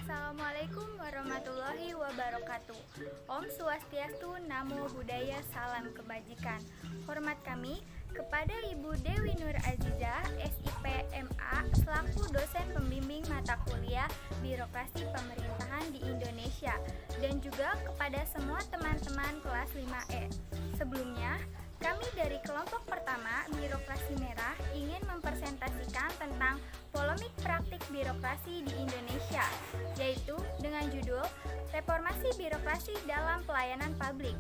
Assalamualaikum warahmatullahi wabarakatuh. Om Swastiastu, Namo Buddhaya, Salam Kebajikan. Hormat kami kepada Ibu Dewi Nur Azizah, SIP MA, selaku dosen pembimbing mata kuliah Birokrasi Pemerintahan di Indonesia, dan juga kepada semua teman-teman kelas 5E. Sebelumnya, kami dari kelompok pertama Birokrasi Merah ingin mempresentasikan tentang polemik praktik birokrasi di Indonesia, yaitu dengan judul Reformasi Birokrasi dalam Pelayanan Publik.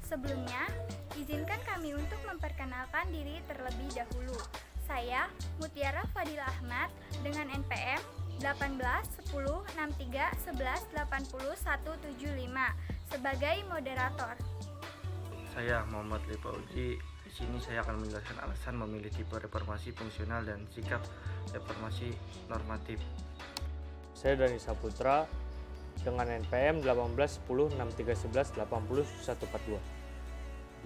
Sebelumnya, izinkan kami untuk memperkenalkan diri terlebih dahulu. Saya Mutiara Fadila Ahmad dengan NPM 18 10 63 11 80 175 sebagai moderator. Saya Muhammad Lipa Uji. Di sini saya akan menjelaskan alasan memilih tipe reformasi fungsional dan sikap reformasi normatif. Saya Dani Saputra dengan NPM 18 10 63 11 80 142.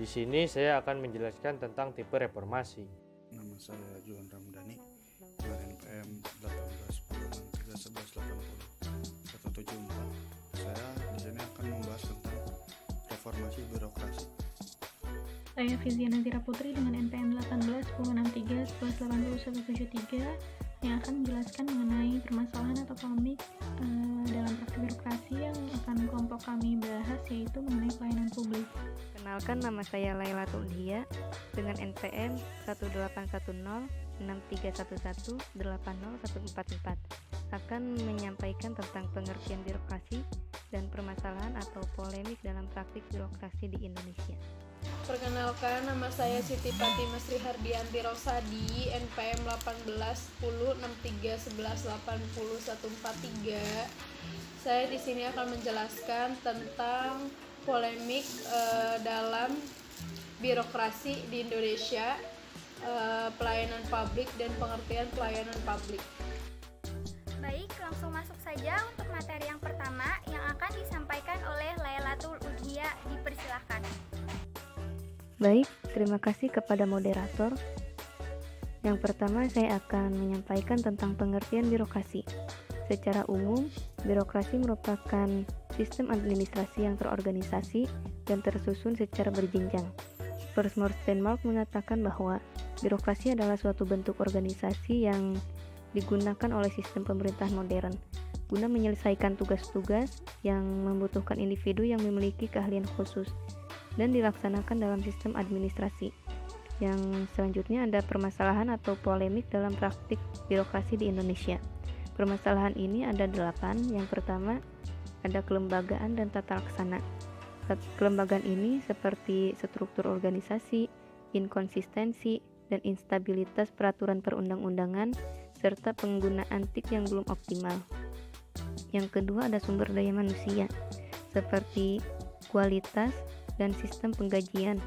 Di sini saya akan menjelaskan tentang tipe reformasi. Nama saya Juan Ramdhani dengan NPM 18 10 63 11 80 174. Saya di sini akan membahas tentang reformasi birokrasi. Saya Fiziana Tira Putri dengan NPM 18 10 63 11 80 173 yang akan menjelaskan mengenai permasalahan atau polemik dalam praktik birokrasi yang akan kelompok kami bahas, yaitu mengenai pelayanan publik. Kenalkan, nama saya Lailatul Dia dengan NPM 1810 6311 80144 akan menyampaikan tentang pengertian birokrasi dan permasalahan atau polemik dalam praktik birokrasi di Indonesia. Perkenalkan, nama saya Siti Fatimah Sri Hardianti Rosadi, NPM 18 10 63 11 80 143. Saya di sini akan menjelaskan tentang polemik dalam birokrasi di Indonesia, pelayanan publik dan pengertian pelayanan publik. Baik, langsung masuk saja untuk materi yang pertama yang akan disampaikan oleh Lailatul Udia. Dipersilahkan. Baik, terima kasih kepada moderator. Yang pertama, saya akan menyampaikan tentang pengertian birokrasi. Secara umum, birokrasi merupakan sistem administrasi yang terorganisasi dan tersusun secara berjenjang. First Denmark mengatakan bahwa birokrasi adalah suatu bentuk organisasi yang digunakan oleh sistem pemerintahan modern guna menyelesaikan tugas-tugas yang membutuhkan individu yang memiliki keahlian khusus dan dilaksanakan dalam sistem administrasi. Yang selanjutnya ada permasalahan atau polemik dalam praktik birokrasi di Indonesia. Permasalahan ini ada 8. Yang pertama, ada kelembagaan dan tata laksana. Kelembagaan ini seperti struktur organisasi, inkonsistensi, dan instabilitas peraturan perundang-undangan, serta penggunaan TIK yang belum optimal. Yang kedua ada sumber daya manusia, seperti kualitas dan sistem penggajian.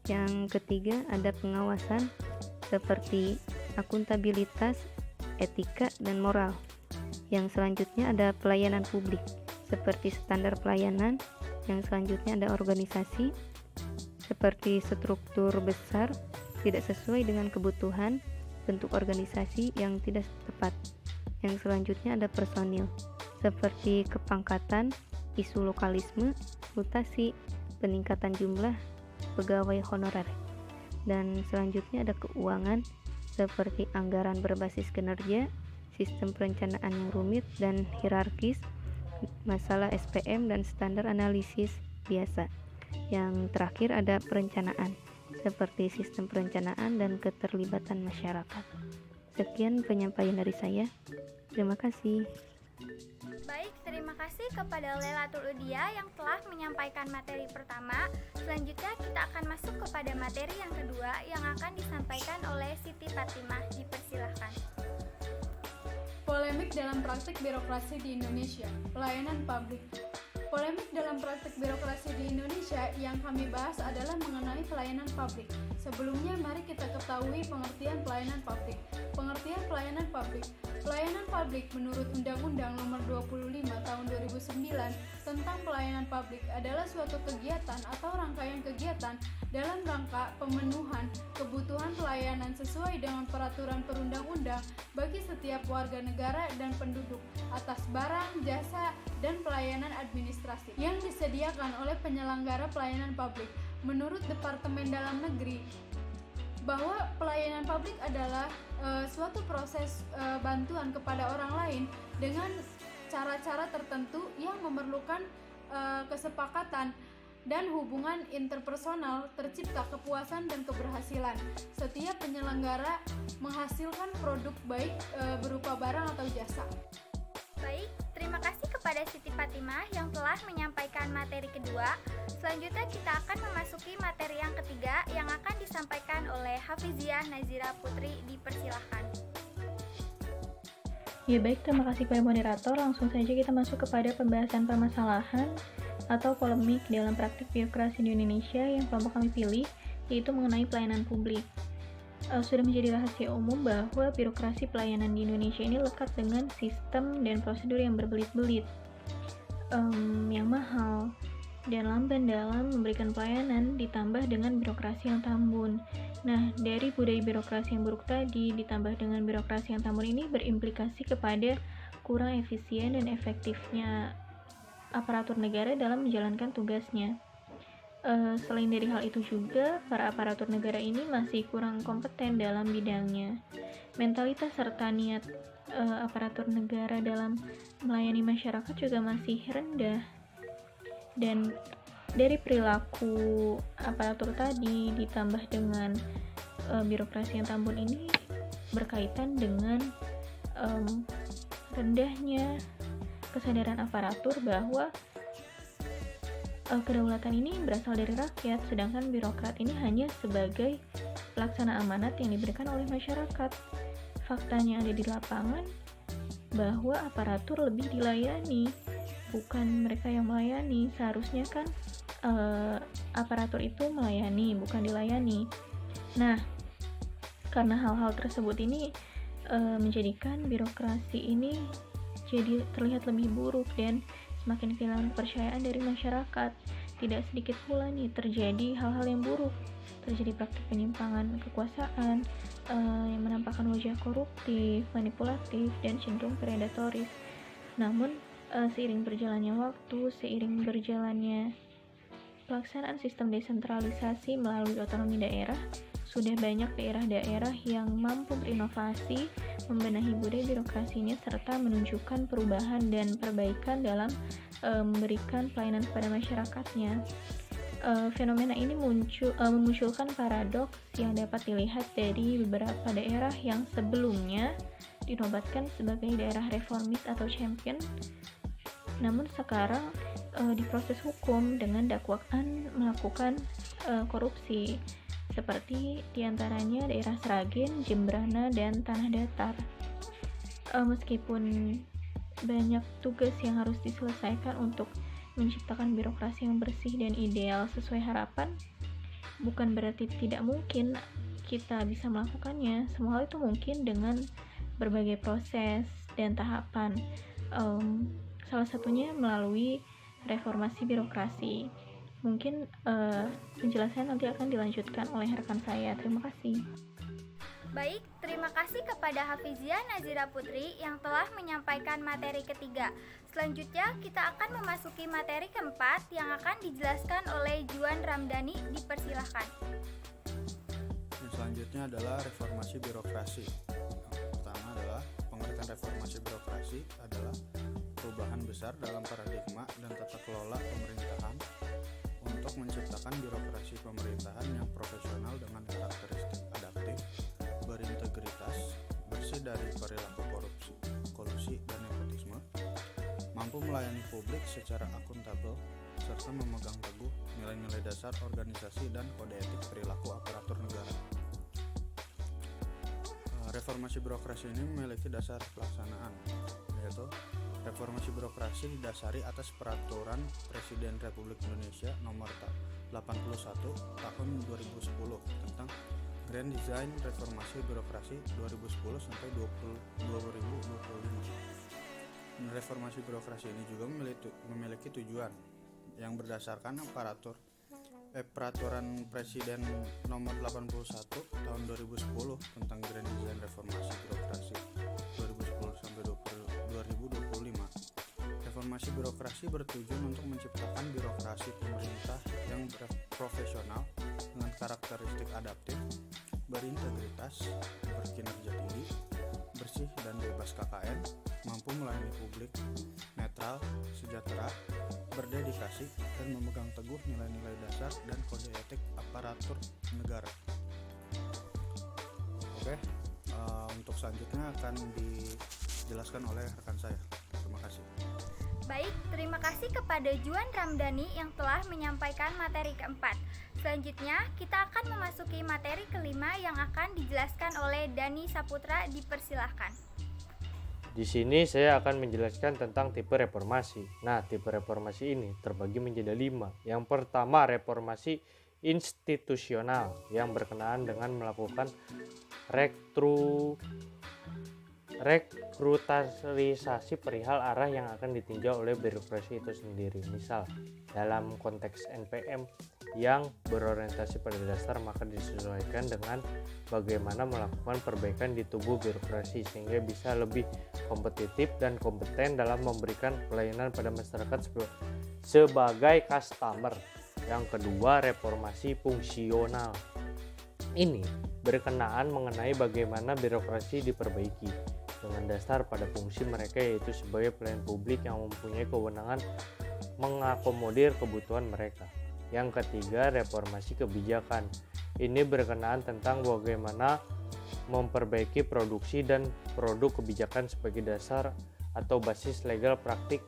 Yang ketiga ada pengawasan, seperti akuntabilitas, etika, dan moral. Yang selanjutnya ada pelayanan publik, seperti standar pelayanan. Yang selanjutnya ada organisasi, seperti struktur besar tidak sesuai dengan kebutuhan, bentuk organisasi yang tidak tepat. Yang selanjutnya ada personil, seperti kepangkatan, isu lokalisme, mutasi, peningkatan jumlah pegawai honorer. Dan selanjutnya ada keuangan, seperti anggaran berbasis kinerja, sistem perencanaan yang rumit dan hierarkis, masalah SPM dan standar analisis biasa. Yang terakhir ada perencanaan, seperti sistem perencanaan dan keterlibatan masyarakat. Sekian penyampaian dari saya. Terima kasih. Baik, terima kasih kepada Lailatul Udia yang telah menyampaikan materi pertama. Selanjutnya kita akan masuk kepada materi yang kedua yang akan disampaikan oleh Siti Fatimah. Dipersilahkan. Polemik dalam praktik birokrasi di Indonesia, pelayanan publik. Polemik dalam praktik birokrasi di Indonesia yang kami bahas adalah mengenai pelayanan publik. Sebelumnya, mari kita ketahui pengertian pelayanan publik. Pengertian pelayanan publik. Pelayanan publik menurut Undang-Undang Nomor 25 Tahun 2009 tentang Pelayanan Publik adalah suatu kegiatan atau rangkaian kegiatan dalam rangka pemenuhan kebutuhan pelayanan sesuai dengan peraturan perundang-undang bagi setiap warga negara dan penduduk atas barang, jasa, dan pelayanan administrasi yang disediakan oleh penyelenggara pelayanan publik. Menurut Departemen Dalam Negeri, bahwa pelayanan publik adalah suatu proses bantuan kepada orang lain dengan cara-cara tertentu yang memerlukan kesepakatan dan hubungan interpersonal, tercipta kepuasan dan keberhasilan. Setiap penyelenggara menghasilkan produk baik berupa barang atau jasa. Baik, terima kasih kepada Siti Fatimah yang telah menyampaikan materi kedua. Selanjutnya kita akan memasuki materi yang ketiga yang akan disampaikan oleh Hafiziah Nazira Putri. Dipersilahkan. Ya baik, terima kasih kepada moderator. Langsung saja kita masuk kepada pembahasan permasalahan atau polemik dalam praktik birokrasi di Indonesia yang kelompok kami pilih, yaitu mengenai pelayanan publik. Sudah menjadi rahasia umum bahwa birokrasi pelayanan di Indonesia ini lekat dengan sistem dan prosedur yang berbelit-belit, yang mahal dan lamban dalam memberikan pelayanan, ditambah dengan birokrasi yang tambun. Nah, dari budaya birokrasi yang buruk tadi ditambah dengan birokrasi yang tambun ini berimplikasi kepada kurang efisien dan efektifnya aparatur negara dalam menjalankan tugasnya. Selain dari hal itu juga, para aparatur negara ini masih kurang kompeten dalam bidangnya. Mentalitas serta niat aparatur negara dalam melayani masyarakat juga masih rendah. Dan dari perilaku aparatur tadi ditambah dengan birokrasi yang tambun ini berkaitan dengan rendahnya kesadaran aparatur bahwa kedaulatan ini berasal dari rakyat, sedangkan birokrat ini hanya sebagai pelaksana amanat yang diberikan oleh masyarakat. Faktanya ada di lapangan bahwa aparatur lebih dilayani, bukan mereka yang melayani. Seharusnya kan aparatur itu melayani, bukan dilayani. Nah, karena hal-hal tersebut ini menjadikan birokrasi ini jadi terlihat lebih buruk dan semakin kehilangan kepercayaan dari masyarakat. Tidak sedikit pula nih terjadi hal-hal yang buruk, terjadi praktik penyimpangan kekuasaan yang menampakkan wajah koruptif, manipulatif, dan cenderung predatoris. Namun seiring berjalannya waktu, seiring berjalannya pelaksanaan sistem desentralisasi melalui otonomi daerah, sudah banyak daerah-daerah yang mampu berinovasi, membenahi budaya birokrasinya, serta menunjukkan perubahan dan perbaikan dalam memberikan pelayanan kepada masyarakatnya. Fenomena ini memunculkan paradoks yang dapat dilihat dari beberapa daerah yang sebelumnya dinobatkan sebagai daerah reformis atau champion, namun sekarang diproses hukum dengan dakwaan melakukan korupsi, seperti diantaranya daerah Sragen, Jembrana, dan Tanah Datar. Meskipun banyak tugas yang harus diselesaikan untuk menciptakan birokrasi yang bersih dan ideal sesuai harapan, bukan berarti tidak mungkin kita bisa melakukannya. Semua hal itu mungkin dengan berbagai proses dan tahapan, salah satunya melalui reformasi birokrasi. Mungkin penjelasan nanti akan dilanjutkan oleh rekan saya. Terima kasih. Baik, terima kasih kepada Hafiziah Nazira Putri yang telah menyampaikan materi ketiga. Selanjutnya kita akan memasuki materi keempat yang akan dijelaskan oleh Juan Ramdhani. Dipersilahkan. Yang selanjutnya adalah reformasi birokrasi. Yang pertama adalah pengertian reformasi birokrasi adalah perubahan besar dalam paradigma dan tata kelola pemerintahan untuk menciptakan birokrasi pemerintahan yang profesional dengan karakteristik adaptif, berintegritas, bersih dari perilaku korupsi, kolusi, dan nepotisme, mampu melayani publik secara akuntabel, serta memegang teguh nilai-nilai dasar organisasi dan kode etik perilaku aparatur negara. Reformasi birokrasi ini memiliki dasar pelaksanaan, yaitu reformasi birokrasi didasari atas Peraturan Presiden Republik Indonesia Nomor 81 Tahun 2010 tentang Grand Design Reformasi Birokrasi 2010 sampai 2025. Reformasi birokrasi ini juga memiliki tujuan yang berdasarkan Peraturan Presiden Nomor 81 Tahun 2010 tentang Grand Design Reformasi Birokrasi 2010 sampai 2025. Reformasi birokrasi bertujuan untuk menciptakan birokrasi pemerintah yang profesional dengan karakteristik adaptif, berintegritas, berkinerja tinggi, bersih dan bebas KKN, mampu melayani publik, netral, sejahtera, berdedikasi, dan memegang teguh nilai-nilai dasar dan kode etik aparatur negara. Oke, untuk selanjutnya akan dijelaskan oleh rekan saya. Terima kasih. Baik, terima kasih kepada Juan Ramdhani yang telah menyampaikan materi keempat. Selanjutnya, kita akan memasuki materi kelima yang akan dijelaskan oleh Dani Saputra. Dipersilahkan. Di sini saya akan menjelaskan tentang tipe reformasi. Nah, tipe reformasi ini terbagi menjadi 5. Yang pertama, reformasi institusional yang berkenaan dengan melakukan rekrutasi perihal arah yang akan ditinjau oleh birokrasi itu sendiri. Misal, dalam konteks NPM yang berorientasi pada dasar, maka disesuaikan dengan bagaimana melakukan perbaikan di tubuh birokrasi sehingga bisa lebih kompetitif dan kompeten dalam memberikan pelayanan pada masyarakat sebagai customer. Yang kedua, reformasi fungsional. Ini berkenaan mengenai bagaimana birokrasi diperbaiki dengan dasar pada fungsi mereka, yaitu sebagai pelayan publik yang mempunyai kewenangan mengakomodir kebutuhan mereka. Yang ketiga, reformasi kebijakan. Ini berkenaan tentang bagaimana memperbaiki produksi dan produk kebijakan sebagai dasar atau basis legal praktik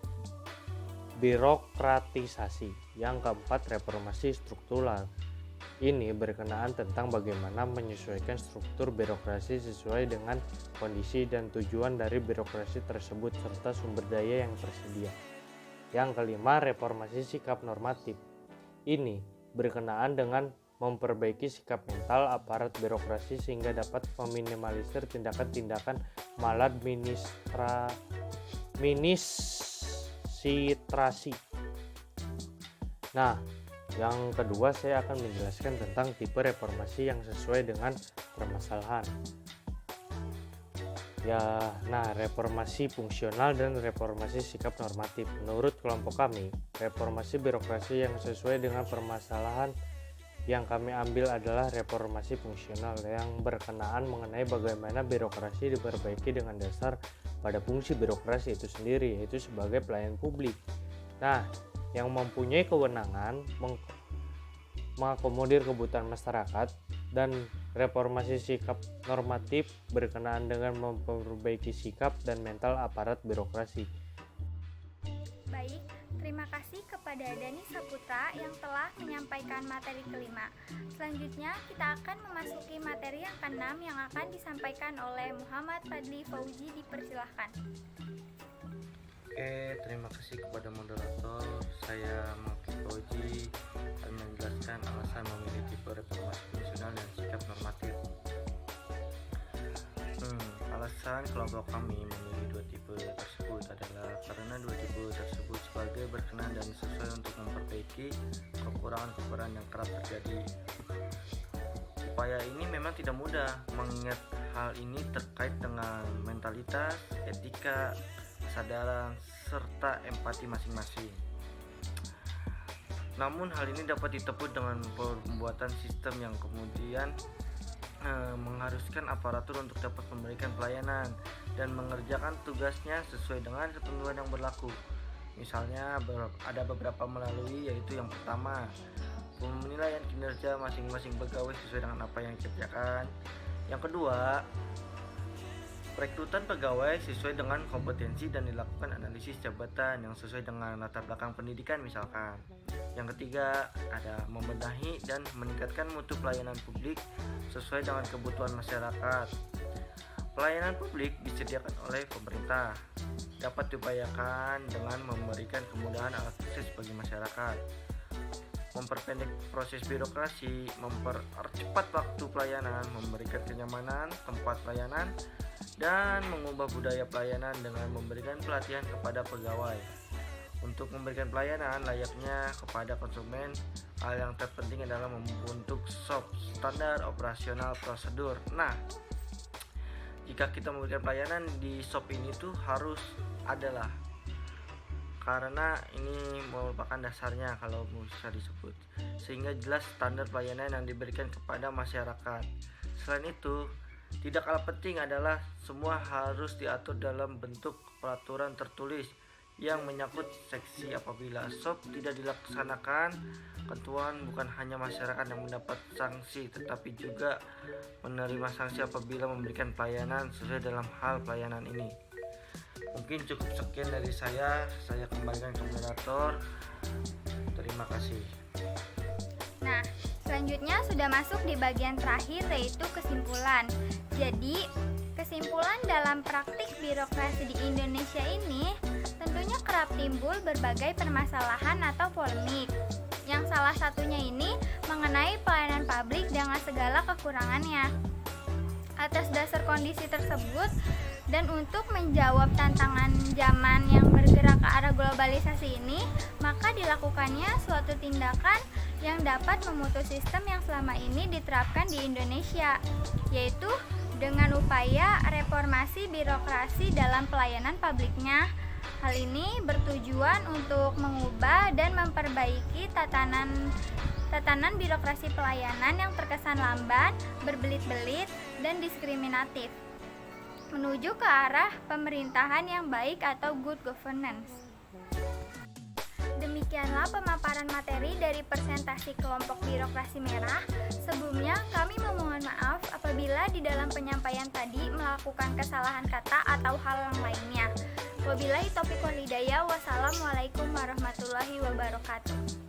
birokratisasi. Yang keempat, reformasi struktural. Ini berkenaan tentang bagaimana menyesuaikan struktur birokrasi sesuai dengan kondisi dan tujuan dari birokrasi tersebut serta sumber daya yang tersedia. Yang kelima, reformasi sikap normatif. Ini berkenaan dengan memperbaiki sikap mental aparat birokrasi sehingga dapat meminimalisir tindakan-tindakan maladministrasi. Nah, yang kedua saya akan menjelaskan tentang tipe reformasi yang sesuai dengan permasalahan. Reformasi fungsional dan reformasi sikap normatif. Menurut kelompok kami, reformasi birokrasi yang sesuai dengan permasalahan yang kami ambil adalah reformasi fungsional yang berkenaan mengenai bagaimana birokrasi diperbaiki dengan dasar pada fungsi birokrasi itu sendiri, yaitu sebagai pelayan publik. Nah, yang mempunyai kewenangan mengakomodir kebutuhan masyarakat, dan reformasi sikap normatif berkenaan dengan memperbaiki sikap dan mental aparat birokrasi. Baik, terima kasih kepada Dani Saputra yang telah menyampaikan materi kelima. Selanjutnya, kita akan memasuki materi yang keenam yang akan disampaikan oleh Muhammad Fadli Fauzi. Dipersilahkan. Oke, terima kasih kepada moderator. Saya Muhammad Fauzi akan menjelaskan alasan memilih tipe reformasi fungsional dan sikap normatif. Alasan kelompok kami memilih dua tipe tersebut adalah karena dua tipe tersebut sebagai berkenan dan sesuai untuk memperbaiki kekurangan-kekurangan yang kerap terjadi. Upaya ini memang tidak mudah, mengingat hal ini terkait dengan mentalitas, etika, kesadaran, serta empati masing-masing. Namun hal ini dapat ditempuh dengan pembuatan sistem yang kemudian mengharuskan aparatur untuk dapat memberikan pelayanan dan mengerjakan tugasnya sesuai dengan ketentuan yang berlaku. Misalnya ada beberapa melalui, yaitu yang pertama, penilaian kinerja masing-masing pegawai sesuai dengan apa yang dikerjakan. Yang kedua, perekrutan pegawai sesuai dengan kompetensi dan dilakukan analisis jabatan yang sesuai dengan latar belakang pendidikan misalkan. Yang ketiga, ada membenahi dan meningkatkan mutu pelayanan publik sesuai dengan kebutuhan masyarakat. Pelayanan publik disediakan oleh pemerintah, dapat diupayakan dengan memberikan kemudahan akses bagi masyarakat. memperpendek proses birokrasi, mempercepat waktu pelayanan, memberikan kenyamanan tempat pelayanan, dan mengubah budaya pelayanan dengan memberikan pelatihan kepada pegawai. Untuk memberikan pelayanan layaknya kepada konsumen, hal yang terpenting adalah membentuk SOP, standar operasional prosedur. Nah, jika kita memberikan pelayanan di SOP ini tuh harus adalah, karena ini merupakan dasarnya kalau bisa disebut, sehingga jelas standar pelayanan yang diberikan kepada masyarakat. Selain itu, tidak kalah penting adalah semua harus diatur dalam bentuk peraturan tertulis yang menyangkut seksi. Apabila SOP tidak dilaksanakan, ketentuan bukan hanya masyarakat yang mendapat sanksi, tetapi juga menerima sanksi apabila memberikan pelayanan sesuai dalam hal pelayanan ini. Mungkin cukup sekian dari saya kembalikan ke moderator. Terima kasih. Nah, selanjutnya sudah masuk di bagian terakhir, yaitu kesimpulan. Jadi, kesimpulan dalam praktik birokrasi di Indonesia ini tentunya kerap timbul berbagai permasalahan atau polemik. Yang salah satunya ini mengenai pelayanan publik dengan segala kekurangannya. Atas dasar kondisi tersebut, dan untuk menjawab tantangan zaman yang bergerak ke arah globalisasi ini, maka dilakukannya suatu tindakan yang dapat memutus sistem yang selama ini diterapkan di Indonesia, yaitu dengan upaya reformasi birokrasi dalam pelayanan publiknya. Hal ini bertujuan untuk mengubah dan memperbaiki tatanan birokrasi pelayanan yang terkesan lamban, berbelit-belit, dan diskriminatif, menuju ke arah pemerintahan yang baik atau good governance. Demikianlah pemaparan materi dari presentasi kelompok birokrasi merah. Sebelumnya kami memohon maaf apabila di dalam penyampaian tadi melakukan kesalahan kata atau hal yang lainnya. Wabillahi taufiq wal hidayah. Wassalamualaikum warahmatullahi wabarakatuh.